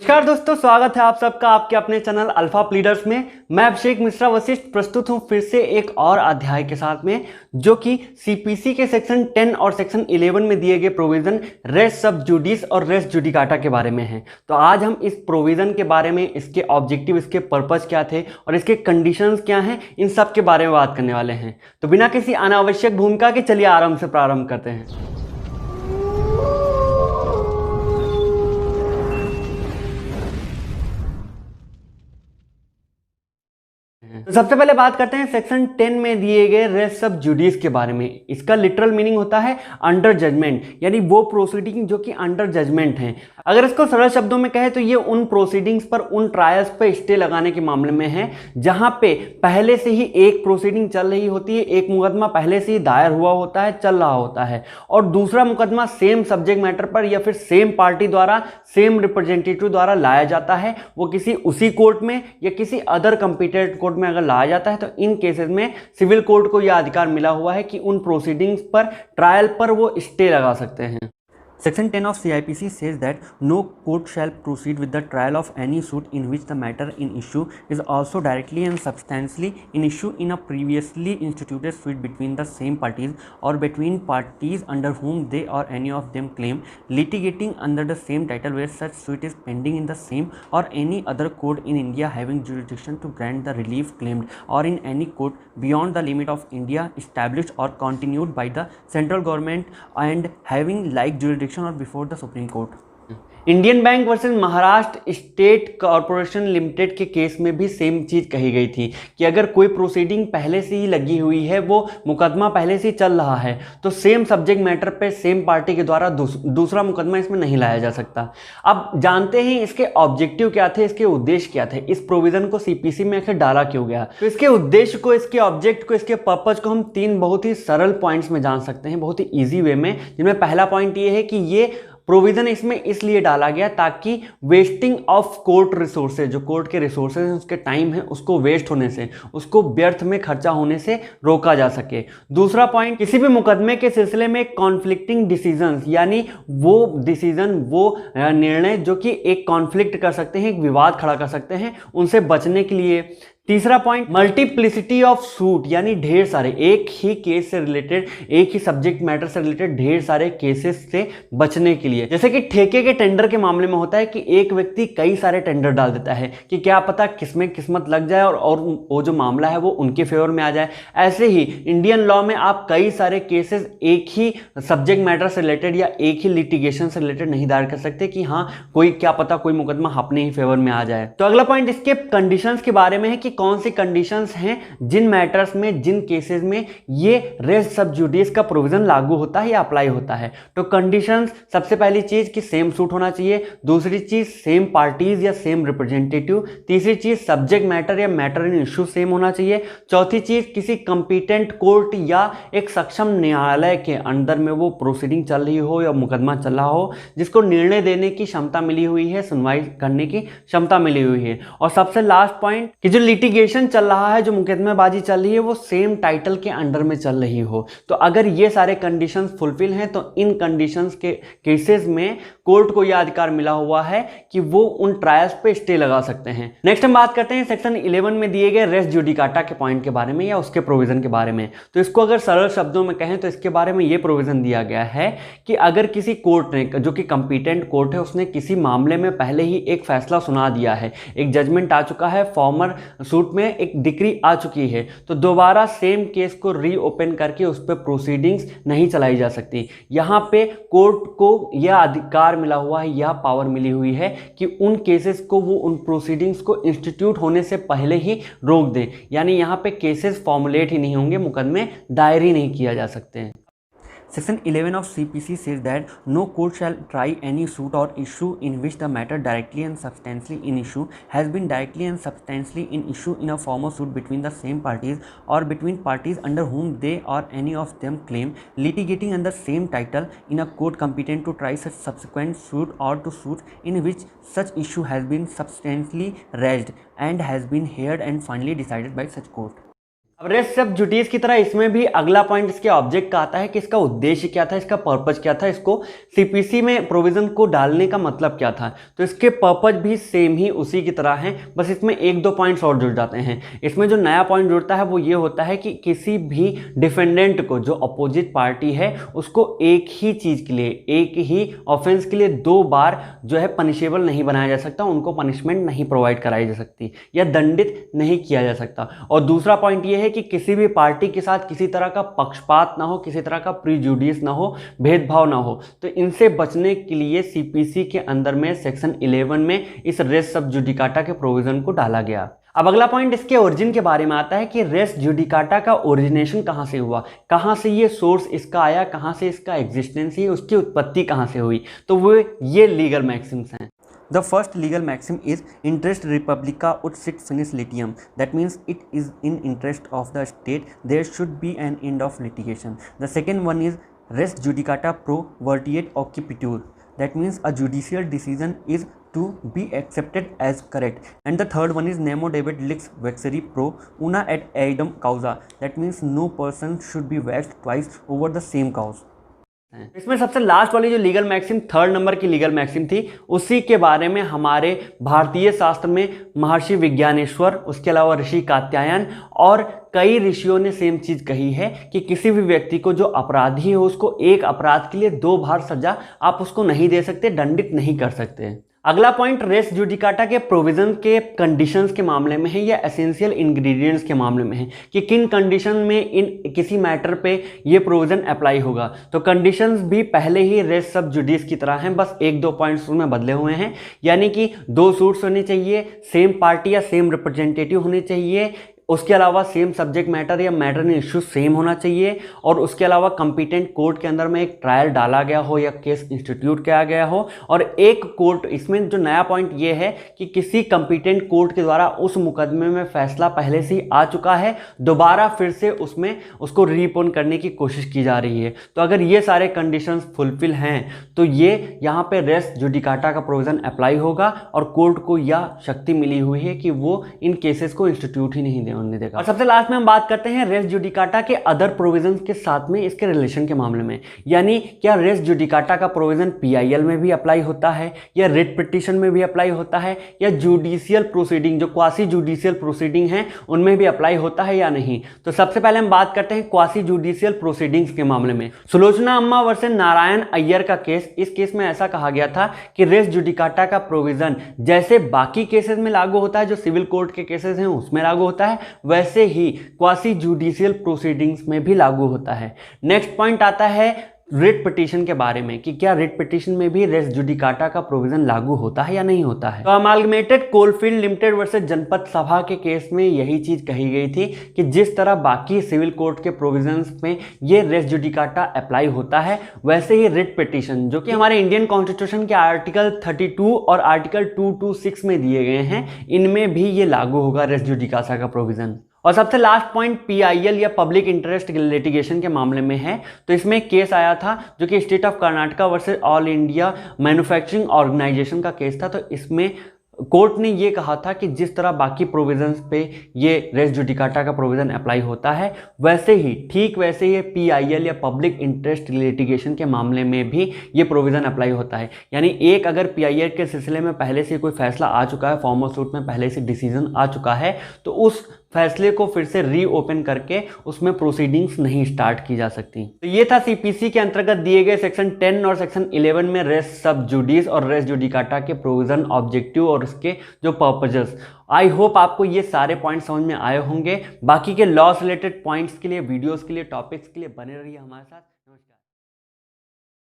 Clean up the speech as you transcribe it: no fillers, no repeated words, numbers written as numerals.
नमस्कार दोस्तों, स्वागत है आप सबका आपके अपने चैनल अल्फा लीडर्स में। मैं अभिषेक मिश्रा वशिष्ठ प्रस्तुत हूं फिर से एक और अध्याय के साथ में, जो कि सीपीसी के सेक्शन 10 और सेक्शन 11 में दिए गए प्रोविजन रेस सब जुडिस और रेस जुडिकाटा के बारे में है। तो आज हम इस प्रोविजन के बारे में, इसके ऑब्जेक्टिव, इसके पर्पज क्या थे और इसके कंडीशंस क्या हैं, इन सब के बारे में बात करने वाले हैं। तो बिना किसी अनावश्यक भूमिका के चलिए आराम से प्रारंभ करते हैं। तो सबसे पहले बात करते हैं सेक्शन 10 में दिए गए रेस सब जुडिस के बारे में। इसका लिटरल मीनिंग होता है अंडर जजमेंट, यानी वो प्रोसीडिंग जो कि अंडर जजमेंट हैं। अगर इसको सरल शब्दों में कहें तो ये उन प्रोसीडिंग्स पर, उन ट्रायल्स पर स्टे लगाने के मामले में है जहां पे पहले से ही एक प्रोसीडिंग चल रही होती है, एक मुकदमा पहले से ही दायर हुआ होता है, चल रहा होता है, और दूसरा मुकदमा सेम सब्जेक्ट मैटर पर या फिर सेम पार्टी द्वारा, सेम रिप्रेजेंटेटिव द्वारा लाया जाता है। वो किसी उसी कोर्ट में या किसी अदर कंपीटेंट कोर्ट में अगर लाया जाता है तो इन केसेस में सिविल कोर्ट को यह अधिकार मिला हुआ है कि उन प्रोसीडिंग्स पर, ट्रायल पर वो स्टे लगा सकते हैं। Section 10 of CIPC says that no court shall proceed with the trial of any suit in which the matter in issue is also directly and substantially in issue in a previously instituted suit between the same parties or between parties under whom they or any of them claim litigating under the same title where such suit is pending in the same or any other court in India having jurisdiction to grant the relief claimed or in any court beyond the limit of India established or continued by the central government and having like jurisdiction or before the Supreme Court। Indian bank versus Maharashtra state corporation limited के case में भी same चीज कही गई थी कि अगर कोई प्रोसीडिंग पहले से ही लगी हुई है, वो मुकदमा पहले से ही चल रहा है, तो सेम सब्जेक्ट मैटर पे सेम पार्टी के द्वारा दूसरा मुकदमा इसमें नहीं लाया जा सकता। अब जानते हैं इसके ऑब्जेक्टिव क्या थे, इसके उद्देश्य क्या थे, इस प्रोविजन को सीपीसी में आखिर डाला क्यों गया। तो इसके उद्देश्य को, इसके ऑब्जेक्ट को, इसके पर्पज को हम तीन बहुत ही सरल पॉइंट्स में जान सकते हैं, बहुत ही ईजी वे में। जिनमें पहला पॉइंट ये है कि ये प्रोविजन इसमें इसलिए डाला गया ताकि वेस्टिंग ऑफ कोर्ट रिसोर्सेज, जो कोर्ट के रिसोर्सेज हैं, उसके टाइम है, उसको वेस्ट होने से, उसको व्यर्थ में खर्चा होने से रोका जा सके। दूसरा पॉइंट, किसी भी मुकदमे के सिलसिले में कॉन्फ्लिक्टिंग डिसीजंस, यानी वो डिसीजन, वो निर्णय जो कि एक कॉन्फ्लिक्ट कर सकते हैं, एक विवाद खड़ा कर सकते हैं, उनसे बचने के लिए। तीसरा पॉइंट, मल्टीप्लिसिटी ऑफ सूट, यानी ढेर सारे, एक ही केस से रिलेटेड, एक ही सब्जेक्ट मैटर से रिलेटेड ढेर सारे केसेस से बचने के लिए। जैसे कि ठेके के टेंडर के मामले में होता है कि एक व्यक्ति कई सारे टेंडर डाल देता है कि क्या पता किसमें किस्मत लग जाए और वो जो मामला है वो उनके फेवर में आ जाए। ऐसे ही इंडियन लॉ में आप कई सारे केसेस एक ही सब्जेक्ट मैटर से रिलेटेड या एक ही लिटिगेशन से रिलेटेड नहीं दायर कर सकते कि हाँ कोई, क्या पता कोई मुकदमा अपने ही फेवर में आ जाए। तो अगला पॉइंट इसके कंडीशंस के बारे में है कि कौन सी कंडीशंस हैं जिन मैटर्स में, जिन केसेस में ये रेस सब जुडिस का प्रोविजन लागू होता है या अप्लाई होता है। तो कंडीशंस, सबसे पहली चीज कि सेम सूट होना चाहिए, दूसरी चीज सेम पार्टीज या सेम रिप्रेजेंटेटिव, तीसरी चीज सब्जेक्ट मैटर या मैटर इन इश्यू सेम होना चाहिए, चौथी चीज किसी कंपिटेंट कोर्ट या एक सक्षम न्यायालय के अंदर में वो प्रोसीडिंग चल रही हो या मुकदमा चल रहा हो जिसको निर्णय देने की क्षमता मिली हुई है, सुनवाई करने की क्षमता मिली हुई है। और सबसे लास्ट पॉइंट कि जो लिटिगेशन चल रहा है, जो मुकदमेबाजी चल रही है, वो सेम टाइटल के अंडर में चल रही हो। तो अगर ये सारे कंडीशंस फुलफिल हैं तो इन कंडीशंस के केसेस में कोर्ट को यह अधिकार मिला हुआ है कि वो उन ट्रायल्स पे स्टे लगा सकते हैं। नेक्स्ट हम बात करते हैं सेक्शन 11 में दिए गए रेस जुडिकाटा के पॉइंट के बारे में या उसके प्रोविजन के बारे में। तो इसको अगर सरल शब्दों में कहें तो इसके बारे में ये प्रोविजन दिया गया है कि अगर किसी कोर्ट ने, जो कि कंपिटेंट कोर्ट है, उसने किसी मामले में पहले ही एक फैसला सुना दिया है, एक जजमेंट आ चुका है, फॉर्मर सूट में एक डिक्री आ चुकी है, तो दोबारा सेम केस को रीओपन करके उस पर प्रोसीडिंग्स नहीं चलाई जा सकती। यहां पे कोर्ट को यह अधिकार मिला हुआ है, यह पावर मिली हुई है कि उन केसेस को, वो उन प्रोसीडिंग्स को इंस्टीट्यूट होने से पहले ही रोक दे। यानी यहां पे केसेस फॉर्मुलेट ही नहीं होंगे, मुकदमे दायर ही नहीं किया जा सकते हैं। Section 11 of CPC says that no court shall try any suit or issue in which the matter directly and substantially in issue has been directly and substantially in issue in a formal suit between the same parties or between parties under whom they or any of them claim litigating under same title in a court competent to try such subsequent suit or to suit in which such issue has been substantially raised and has been heard and finally decided by such court। अब race सब जुडिस की तरह इसमें भी अगला point इसके object का आता है कि इसका उद्देश्य क्या था, इसका पर्पज क्या था, इसको सीपीसी में प्रोविजन को डालने का मतलब क्या था। तो इसके पर्पज भी सेम ही उसी की तरह है, बस इसमें एक दो पॉइंट्स और जुड़ जाते हैं। इसमें जो नया पॉइंट जुड़ता है वो ये होता है कि किसी भी डिफेंडेंट को, जो अपोजिट पार्टी है, उसको एक ही चीज के लिए, एक ही ऑफेंस के लिए 2 बार जो है पनिशेबल नहीं बनाया जा सकता, उनको पनिशमेंट नहीं प्रोवाइड कराई जा सकती या दंडित नहीं किया जा सकता। और दूसरा पॉइंट ये है कि किसी भी पार्टी के साथ किसी तरह का पक्षपात ना हो, किसी तरह का प्रीजुडिस ना हो, भेदभाव ना हो। तो इनसे बचने के लिए सीपीसी के अंदर में सेक्शन 11 में इस रेस सब जुडिकाटा के प्रोविजन को डाला गया। अब अगला पॉइंट इसके ओरिजिन के बारे में आता है कि रेस जुडिकाटा का ओरिजिनेशन कहां से हुआ, कहां से ये सोर्स इसका आया, कहां से इसका एग्जिस्टेंस है, उसकी उत्पत्ति कहां से हुई। तो वो ये लीगल मैक्सिम्स हैं। The first legal maxim is interest republica ut sit finis litium. That means it is in interest of the state. There should be an end of litigation. The second one is res judicata pro vertiet occipitur. That means a judicial decision is to be accepted as correct. And the third one is nemo debet lix vexeri pro una et aedam causa. That means no person should be vexed twice over the same cause. इसमें सबसे last वाली जो legal maxim, 3rd number की legal maxim थी, उसी के बारे में हमारे भारतीय शास्त्र में महर्षि विज्ञानेश्वर, उसके अलावा ऋषि कात्यायन और कई ऋषियों ने सेम चीज कही है कि किसी भी व्यक्ति को जो अपराधी हो उसको एक अपराध के लिए 2 बार सजा आप उसको नहीं दे सकते, दंडित नहीं कर सकते। अगला पॉइंट रेस जुडिकाटा के प्रोविजन के कंडीशंस के मामले में है या एसेंशियल इंग्रेडिएंट्स के मामले में है कि किन कंडीशन में इन किसी मैटर पे ये प्रोविजन अप्लाई होगा। तो कंडीशंस भी पहले ही रेस सब जुडिस की तरह हैं, बस 1-2 पॉइंट्स उसमें बदले हुए हैं। यानी कि 2 सूट्स होने चाहिए, सेम पार्टी या सेम रिप्रेजेंटेटिव होने चाहिए, उसके अलावा सेम सब्जेक्ट मैटर या मैटर इन इश्यू सेम होना चाहिए, और उसके अलावा कंपिटेंट कोर्ट के अंदर में एक ट्रायल डाला गया हो या केस इंस्टीट्यूट किया गया हो। और एक कोर्ट, इसमें जो नया पॉइंट ये है कि किसी कंपिटेंट कोर्ट के द्वारा उस मुकदमे में फैसला पहले से ही आ चुका है, दोबारा फिर से उसमें उसको रीपोन करने की कोशिश की जा रही है। तो अगर ये सारे कंडीशंस फुलफिल हैं तो ये यहाँ पे रेस जुडिकाटा का प्रोविजन अप्लाई होगा और कोर्ट को यह शक्ति मिली हुई है कि वो इन केसेस को इंस्टीट्यूट ही नहीं देगा। और सबसे लास्ट में हम बात करते हैं रेस जुडिकाटा के अदर प्रोविजंस के साथ में इसके रिलेशन के मामले में। यानी क्या रेस जुडिकाटा का प्रोविजन पीआईएल में भी अप्लाई होता है या रिट पिटीशन में भी अप्लाई होता है या जुडिशियल प्रोसीडिंग, जो क्वासी जुडिशियल प्रोसीडिंग है, उनमें भी अप्लाई होता है या नहीं। तो सबसे पहले हम बात करते हैं क्वासी जुडिशियल प्रोसीडिंग्स के मामले में। सुलोचना अम्मा वर्सेस नारायण अय्यर का केस, इस केस में ऐसा कहा गया था कि रेस जुडिकाटा का प्रोविजन जैसे बाकी केसेस में लागू होता है, जो सिविल कोर्ट के केसेस हैं उसमें लागू होता है, वैसे ही क्वासी जुडिशियल प्रोसीडिंग्स में भी लागू होता है। नेक्स्ट पॉइंट आता है रिट पिटीशन के बारे में कि क्या रिट पिटीशन में भी रेस जुडिकाटा का प्रोविजन लागू होता है या नहीं होता है। तो अमालगमेटेड कोलफील्ड लिमिटेड वर्सेस जनपद सभा के केस में यही चीज कही गई थी कि जिस तरह बाकी सिविल कोर्ट के प्रोविजंस में ये रेस जुडिकाटा अप्लाई होता है, वैसे ही रिट पिटीशन, जो कि हमारे इंडियन कॉन्स्टिट्यूशन के आर्टिकल 32 और आर्टिकल 226 में दिए गए हैं, इनमें भी ये लागू होगा रेस जुडिकाटा का प्रोविजन। और सबसे लास्ट पॉइंट पीआईएल या पब्लिक इंटरेस्ट लिटिगेशन के मामले में है। तो इसमें एक केस आया था जो कि state of Karnataka versus all India manufacturing organisation का केस था। तो इसमें कोर्ट ने ये कहा था कि जिस तरह बाकी प्रोविजंस पे ये रेस जुडिकाटा का प्रोविजन अप्लाई होता है, वैसे ही ठीक वैसे ही पीआईएल या पब्लिक इंटरेस्ट लिटिगेशन के मामले में भी ये प्रोविजन अप्लाई होता है। यानी एक अगर पीआईएल के सिलसिले में पहले से कोई फैसला आ चुका है, फॉर्मल सूट में पहले से डिसीजन आ चुका है, तो उस फैसले को फिर से रीओपन करके उसमें प्रोसीडिंग्स नहीं स्टार्ट की जा सकती। तो ये था सीपीसी के अंतर्गत दिए गए सेक्शन 10 और सेक्शन 11 में रेस सब जुडिस और रेस जुडिकाटा के प्रोविजन, ऑब्जेक्टिव और उसके जो पर्पजेस। आई होप आपको ये सारे पॉइंट समझ में आए होंगे। बाकी के लॉ से रिलेटेड पॉइंट्स के लिए, वीडियोस के लिए, टॉपिक्स के लिए बने रहिए हमारे साथ।